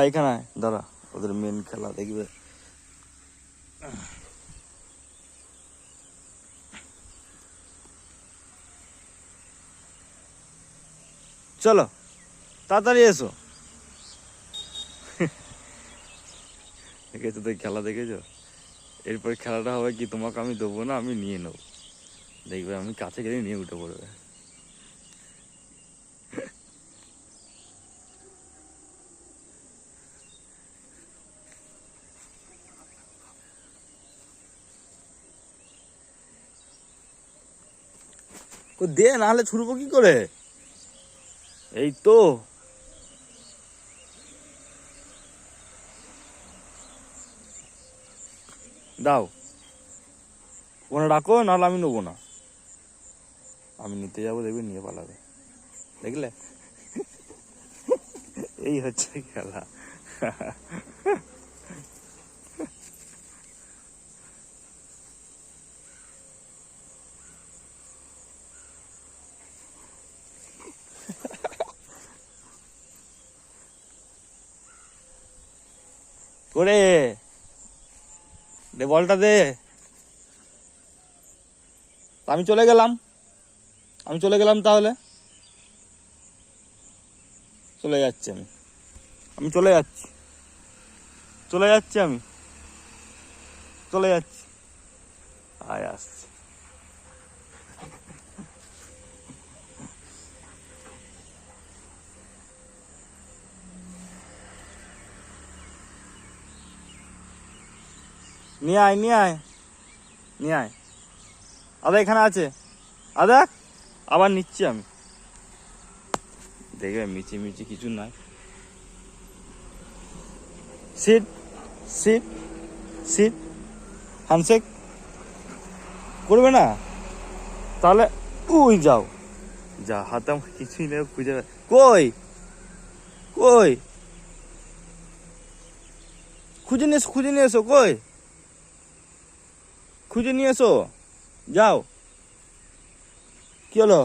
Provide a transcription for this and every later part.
এখানে আয়, দাঁড়া, ওদের মেন খেলা দেখবে। চলো তাড়াতাড়ি এসো। দেখেছো তো খেলা, দেখেছো? এরপরে খেলাটা হবে কি, তোমাকে আমি দেবো না, আমি নিয়ে নেবো। দেখবে আমি কাছে গেলে নিয়ে উঠে পড়বে। দে, নাহলে ছুড়বো কি করে? এই তো দাও, ওখানে রাখো, নাহলে আমি নেবো না। আমি নিতে যাবো, দেখবে নিয়ে পালাবে। দেখলে, এই হচ্ছে খেলা। করে দে, বলটা দে। আমি চলে গেলাম, তাহলে চলে যাচ্ছি আমি চলে যাচ্ছি, আমি চলে যাচ্ছি। আয়, আসছি। নিয়ে আয়, আদা এখানে আছে, আদা আবার নিচ্ছি আমি। দেখবে মিচি কিছু নাই। সিট সিট সিট হ্যান্ডশেক করবে না? তাহলে ওই যাও, যা হাতে আমার কিছুই নেই, খুঁজে কই কই, খুঁজে নিয়ে এসো, কই খুঁজে নিয়ে এসো, যাও। কি হলো?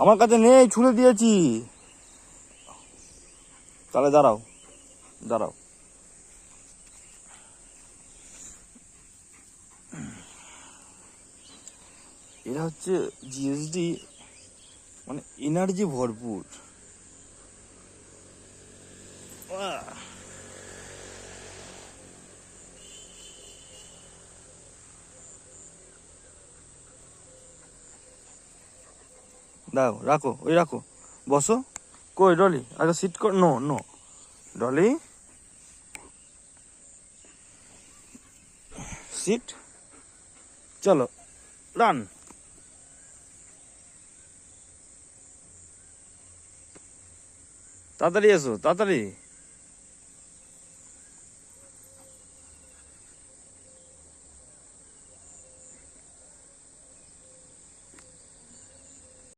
আমার কাছে নেই, ছুঁড়ে দিয়েছি। তাহলে দাঁড়াও, এটা হচ্ছে জিএসডি, মানে এনার্জি ভরপুর। দাও, রাখো, বসো। কই ডলি, আচ্ছা সিট কর, নো ডলি, সিট, চলো রান। তাড়াতাড়ি এসো, তাড়াতাড়ি।